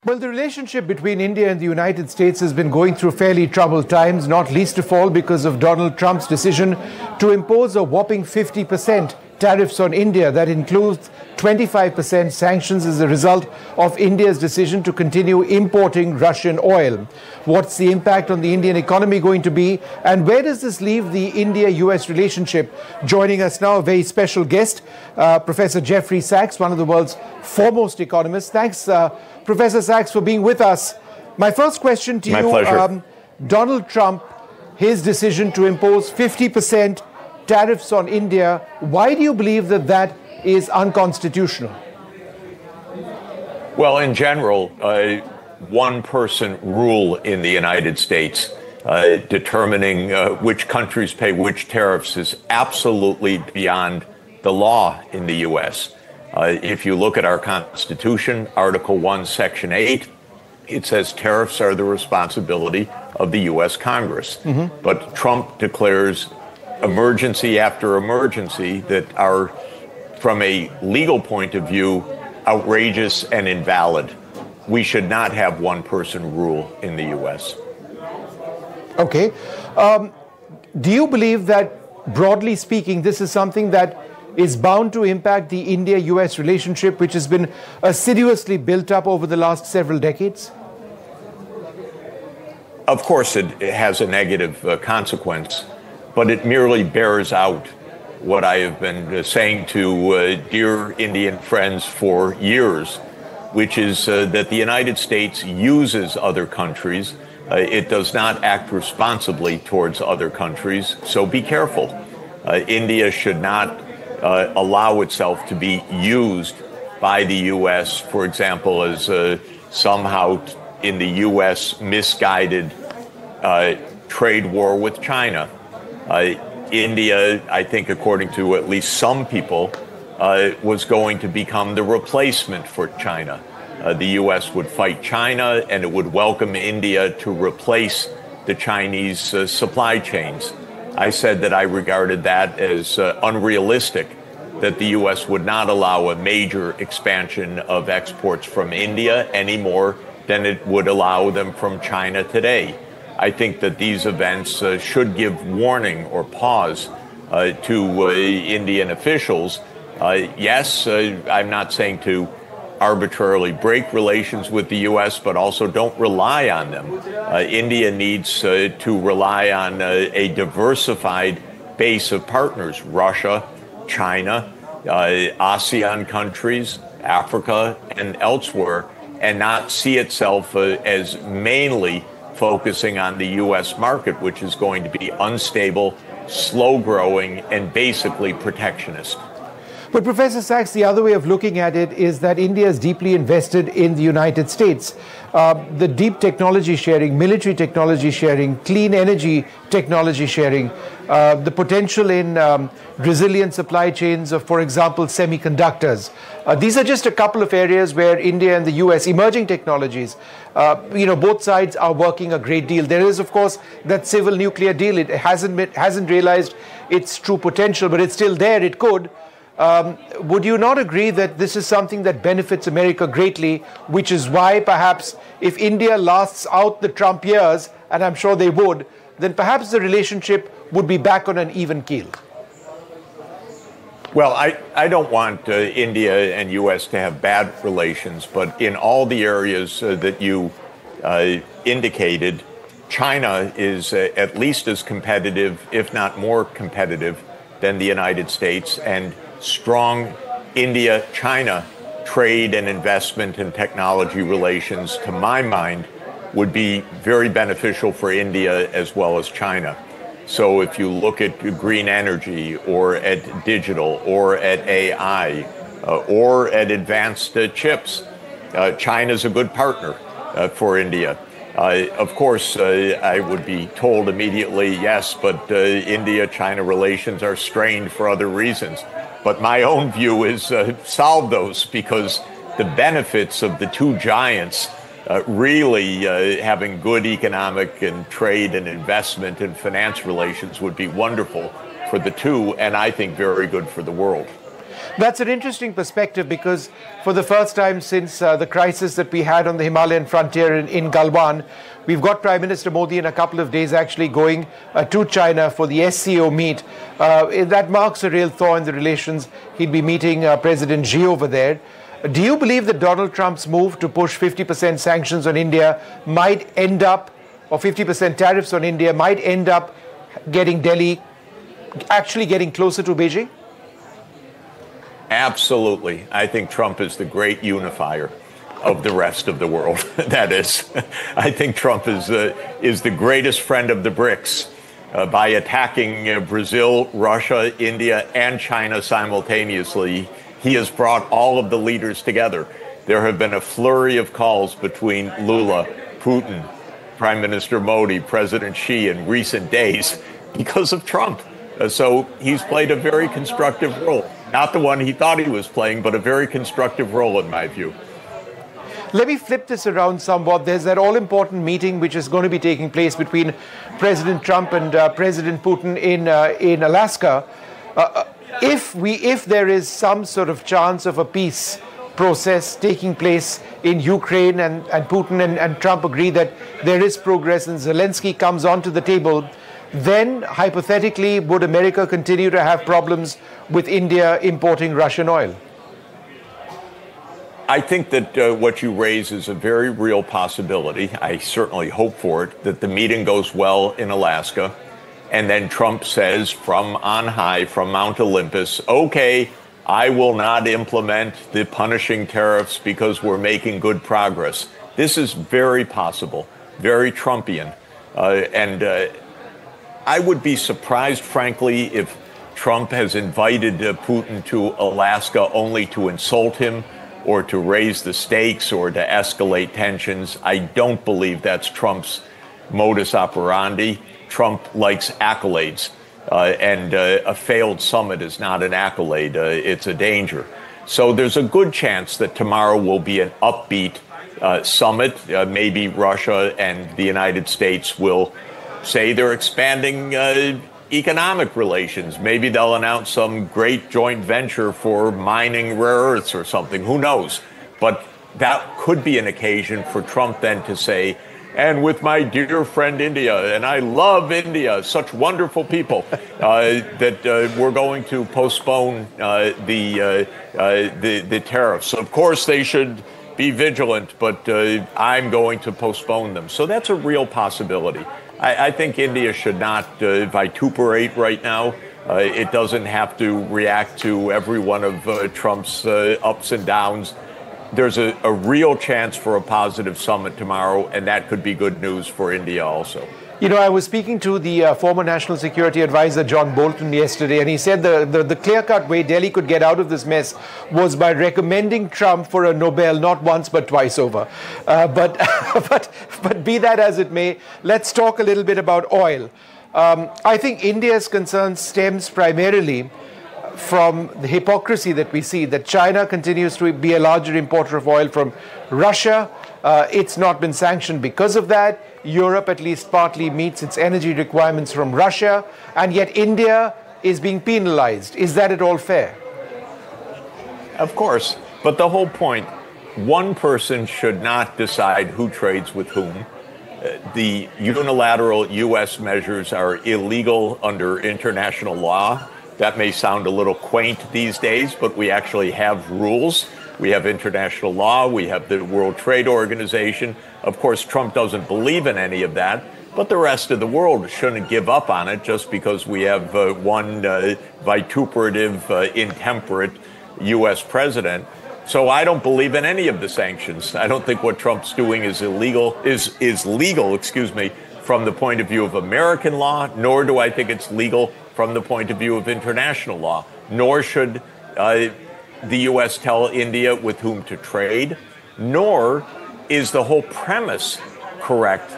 Well, the relationship between India and the United States has been going through fairly troubled times, not least of all because of Donald Trump's decision to impose a whopping 50% tariffs on India. That includes 25% sanctions as a result of India's decision to continue importing Russian oil. What's the impact on the Indian economy going to be? And where does this leave the India-US relationship? Joining us now, a very special guest, Professor Jeffrey Sachs, one of the world's foremost economists. Thanks, Professor Sachs, for being with us. My first question to you, My pleasure. Donald Trump, his decision to impose 50% tariffs on India, why do you believe that that is unconstitutional? Well, in general, one-person rule in the United States determining which countries pay which tariffs is absolutely beyond the law in the U.S. If you look at our Constitution, Article 1, Section 8, it says tariffs are the responsibility of the U.S. Congress. But Trump declares emergency after emergency that are, from a legal point of view, outrageous and invalid. We should not have one-person rule in the U.S. Okay. Do you believe that, broadly speaking, this is something that is bound to impact the India-US relationship, which has been assiduously built up over the last several decades? Of course, it has a negative consequence, but it merely bears out what I have been saying to dear Indian friends for years, which is that the United States uses other countries. It does not act responsibly towards other countries, so be careful. India should not allow itself to be used by the U.S., for example, as somehow in the U.S. misguided trade war with China. India, I think, according to at least some people, was going to become the replacement for China. The U.S. would fight China, and it would welcome India to replace the Chinese supply chains. I said that I regarded that as unrealistic, that the U.S. would not allow a major expansion of exports from India any more than it would allow them from China today. I think that these events should give warning or pause to Indian officials. Yes, I'm not saying to arbitrarily break relations with the U.S., but also don't rely on them. India needs to rely on a diversified base of partners: Russia, China, ASEAN countries, Africa, and elsewhere, and not see itself as mainly focusing on the U.S. market, which is going to be unstable, slow-growing, and basically protectionist. But Professor Sachs, the other way of looking at it is that India is deeply invested in the United States. The deep technology sharing, military technology sharing, clean energy technology sharing, the potential in resilient supply chains of, for example, semiconductors. These are just a couple of areas where India and the US, emerging technologies, both sides are working a great deal. There is, of course, that civil nuclear deal. It hasn't realized its true potential, but it's still there. It could. Would you not agree that this is something that benefits America greatly, which is why perhaps if India lasts out the Trump years, and I'm sure they would, then perhaps the relationship would be back on an even keel? Well, I don't want India and U.S. to have bad relations, but in all the areas that you indicated, China is at least as competitive, if not more competitive, than the United States, and strong India-China trade and investment and technology relations, to my mind, would be very beneficial for India as well as China. So if you look at green energy, or at digital, or at AI, or at advanced chips, China's a good partner for India. Of course, I would be told immediately, yes, but India-China relations are strained for other reasons. But my own view is solve those, because the benefits of the two giants really having good economic and trade and investment and finance relations would be wonderful for the two, and I think very good for the world. That's an interesting perspective because for the first time since the crisis that we had on the Himalayan frontier in Galwan, we've got Prime Minister Modi in a couple of days actually going to China for the SCO meet. That marks a real thaw in the relations. He'd be meeting President Xi over there. Do you believe that Donald Trump's move to push 50% sanctions on India might end up, or 50% tariffs on India might end up getting Delhi actually getting closer to Beijing? Absolutely. I think Trump is the great unifier of the rest of the world. That is, I think Trump is the greatest friend of the BRICS. By attacking Brazil, Russia, India, and China simultaneously, he has brought all of the leaders together. There have been a flurry of calls between Lula, Putin, Prime Minister Modi, President Xi in recent days because of Trump. So he's played a very constructive role. Not the one he thought he was playing, but a very constructive role in my view. Let me flip this around somewhat. There's that all-important meeting which is going to be taking place between President Trump and President Putin in Alaska. If there is some sort of chance of a peace process taking place in Ukraine and Putin and Trump agree that there is progress and Zelensky comes onto the table, then hypothetically would America continue to have problems with India importing Russian oil? I think that what you raise is a very real possibility. I certainly hope for it, that the meeting goes well in Alaska. And then Trump says from on high, from Mount Olympus, okay, I will not implement the punishing tariffs because we're making good progress. This is very possible, very Trumpian. I would be surprised, frankly, if Trump has invited Putin to Alaska only to insult him or to raise the stakes or to escalate tensions. I don't believe that's Trump's modus operandi. Trump likes accolades, and a failed summit is not an accolade. It's a danger. So there's a good chance that tomorrow will be an upbeat summit. Maybe Russia and the United States will say they're expanding economic relations. Maybe they'll announce some great joint venture for mining rare earths or something. Who knows? But that could be an occasion for Trump then to say, and with my dear friend India, and I love India, such wonderful people, that we're going to postpone the tariffs. Of course, they should be vigilant, but I'm going to postpone them. So that's a real possibility. I think India should not vituperate right now. It doesn't have to react to every one of Trump's ups and downs. There's a real chance for a positive summit tomorrow, and that could be good news for India also. You know, I was speaking to the former National Security Advisor, John Bolton, yesterday, and he said the clear-cut way Delhi could get out of this mess was by recommending Trump for a Nobel, not once but twice over. But be that as it may, let's talk a little bit about oil. I think India's concern stems primarily from the hypocrisy that we see, that China continues to be a larger importer of oil from Russia. It's not been sanctioned because of that. Europe, at least partly, meets its energy requirements from Russia, and yet India is being penalized. Is that at all fair? Of course. But the whole point, one person should not decide who trades with whom. The unilateral U.S. measures are illegal under international law. That may sound a little quaint these days, but we actually have rules. We have international law. We have the World Trade Organization. Of course, Trump doesn't believe in any of that, but the rest of the world shouldn't give up on it just because we have one vituperative, intemperate U.S. president. So I don't believe in any of the sanctions. I don't think what Trump's doing is legal, from the point of view of American law, nor do I think it's legal from the point of view of international law, nor should the U.S. tell India with whom to trade, nor is the whole premise correct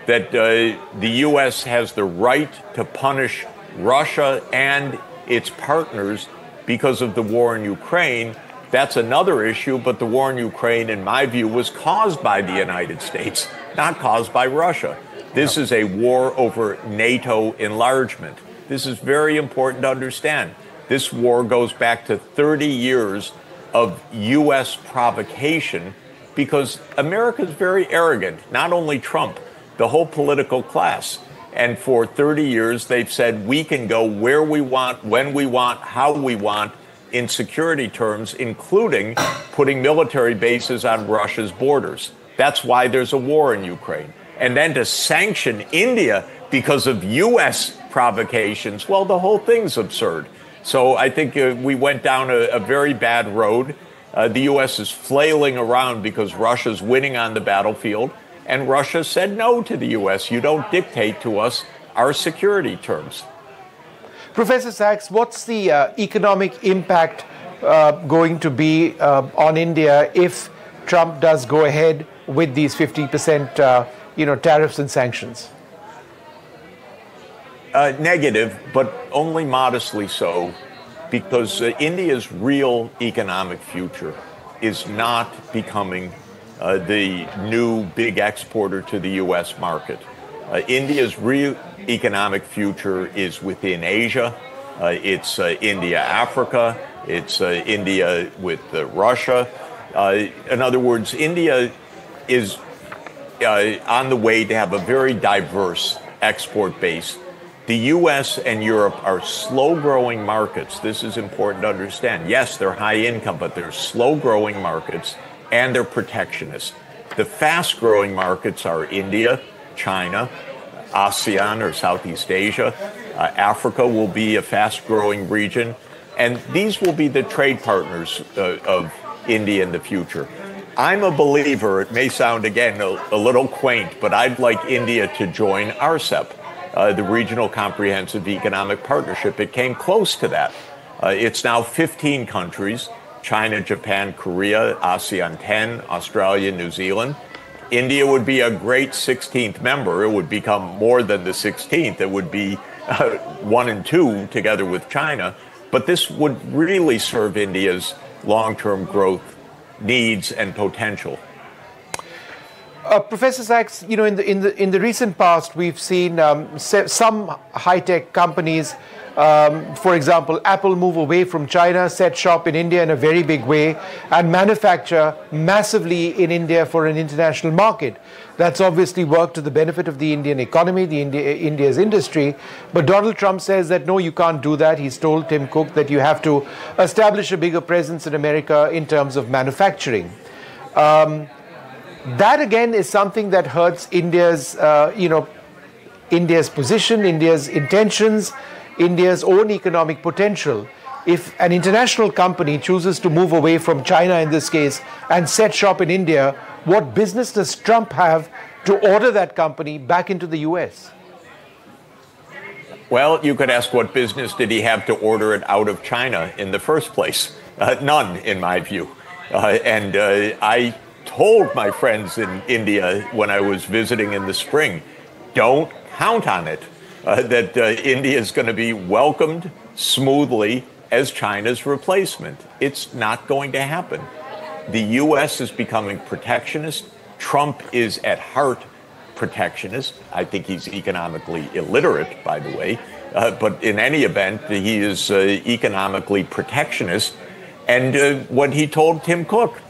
that the U.S. has the right to punish Russia and its partners because of the war in Ukraine. That's another issue, but the war in Ukraine, in my view, was caused by the United States, not caused by Russia. This is a war over NATO enlargement. This is very important to understand. This war goes back to 30 years of U.S. provocation because America is very arrogant, not only Trump, the whole political class. And for 30 years, they've said we can go where we want, when we want, how we want in security terms, including putting military bases on Russia's borders. That's why there's a war in Ukraine. And then to sanction India because of U.S. provocations, well, the whole thing's absurd. So I think we went down a very bad road. The U.S. is flailing around because Russia's winning on the battlefield. And Russia said no to the U.S. You don't dictate to us our security terms. Professor Sachs, what's the economic impact going to be on India if Trump does go ahead with these 50% tariffs and sanctions? Negative, but only modestly so, because India's real economic future is not becoming the new big exporter to the U.S. market. India's real economic future is within Asia. It's India-Africa. It's India with Russia. In other words, India is on the way to have a very diverse export base. The U.S. and Europe are slow-growing markets. This is important to understand. Yes, they're high income, but they're slow-growing markets, and they're protectionist. The fast-growing markets are India, China, ASEAN or Southeast Asia. Africa will be a fast-growing region, and these will be the trade partners of India in the future. I'm a believer, it may sound, again, a little quaint, but I'd like India to join RCEP. The Regional Comprehensive Economic Partnership. It came close to that. It's now 15 countries, China, Japan, Korea, ASEAN 10, Australia, New Zealand. India would be a great 16th member. It would become more than the 16th. It would be 1 and 2 together with China. But this would really serve India's long-term growth needs and potential. Professor Sachs, in the recent past, we've seen some high-tech companies, for example, Apple, move away from China, set shop in India in a very big way, and manufacture massively in India for an international market. That's obviously worked to the benefit of the Indian economy, India's industry. But Donald Trump says that, no, you can't do that. He's told Tim Cook that you have to establish a bigger presence in America in terms of manufacturing. That again is something that hurts India's, India's position, India's intentions, India's own economic potential. If an international company chooses to move away from China in this case and set shop in India, what business does Trump have to order that company back into the U.S.? Well, you could ask what business did he have to order it out of China in the first place? None, in my view. I told my friends in India when I was visiting in the spring, don't count on it, that India is going to be welcomed smoothly as China's replacement. It's not going to happen. The U.S. is becoming protectionist. Trump is at heart protectionist. I think he's economically illiterate, by the way. But in any event, he is economically protectionist. And what he told Tim Cook,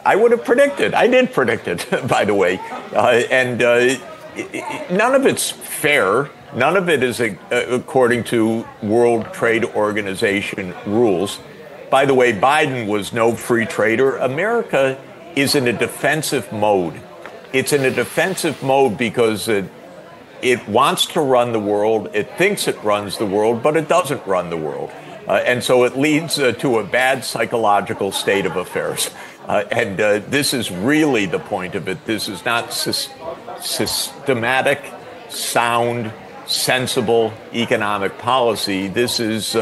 I would have predicted. I did predict it, by the way. None of it's fair. None of it is according to World Trade Organization rules. By the way, Biden was no free trader. America is in a defensive mode. It's in a defensive mode because it wants to run the world. It thinks it runs the world, but it doesn't run the world. And so it leads to a bad psychological state of affairs. This is really the point of it. This is not systematic, sound, sensible economic policy. This is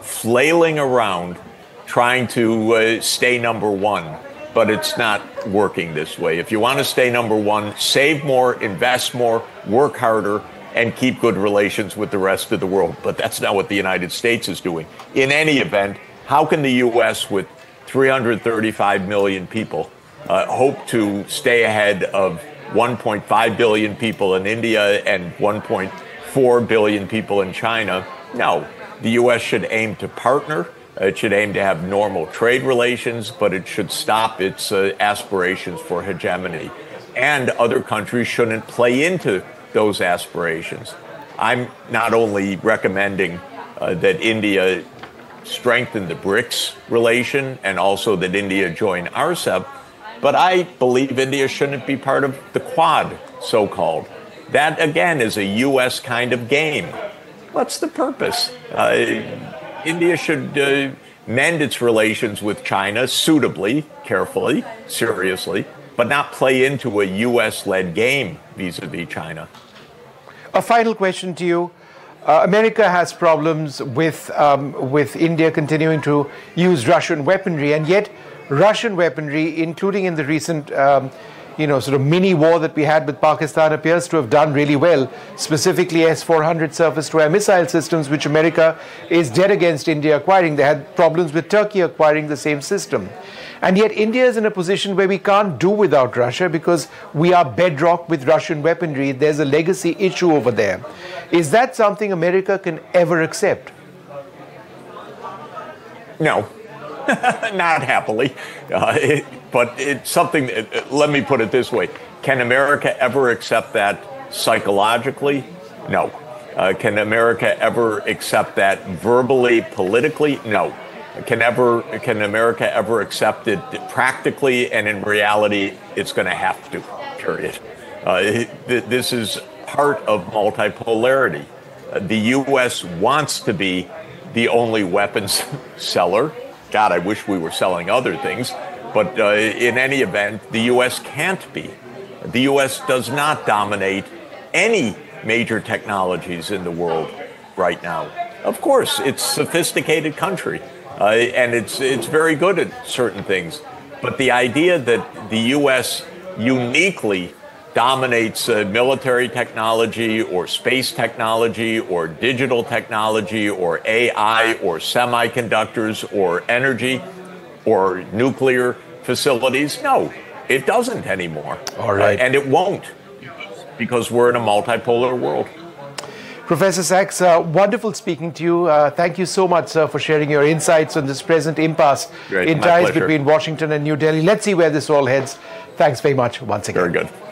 flailing around, trying to stay number one. But it's not working this way. If you want to stay number one, save more, invest more, work harder, and keep good relations with the rest of the world. But that's not what the United States is doing. In any event, how can the U.S. with 335 million people hope to stay ahead of 1.5 billion people in India and 1.4 billion people in China? No, The U.S. should aim to partner. It should aim to have normal trade relations, but it should stop its aspirations for hegemony. And other countries shouldn't play into those aspirations. I'm not only recommending that India strengthen the BRICS relation and also that India join RCEP, but I believe India shouldn't be part of the Quad, so-called. That, again, is a U.S. kind of game. What's the purpose? India should mend its relations with China suitably, carefully, seriously, but not play into a U.S.-led game vis-a-vis China. A final question to you. America has problems with India continuing to use Russian weaponry, and yet Russian weaponry, including in the recent sort of mini war that we had with Pakistan, appears to have done really well, specifically S-400 surface-to-air missile systems, which America is dead against India acquiring. They had problems with Turkey acquiring the same system. And yet India is in a position where we can't do without Russia because we are bedrock with Russian weaponry. There's a legacy issue over there. Is that something America can ever accept? No, not happily. But it's something, let me put it this way. Can America ever accept that psychologically? No. Can America ever accept that verbally, politically? No. Can America ever accept it practically? And in reality, it's going to have to, period. This is part of multipolarity. The U.S. wants to be the only weapons seller. God, I wish we were selling other things. But in any event, the U.S. can't be. The U.S. does not dominate any major technologies in the world right now. Of course, it's a sophisticated country, and it's very good at certain things. But the idea that the U.S. uniquely dominates military technology or space technology or digital technology or AI or semiconductors or energy or nuclear facilities, no, it doesn't anymore. All right. And it won't, because we're in a multipolar world. Professor Sachs, wonderful speaking to you. Thank you so much, sir, for sharing your insights on this present impasse in ties between Washington and New Delhi. Let's see where this all heads. Thanks very much once again. Very good.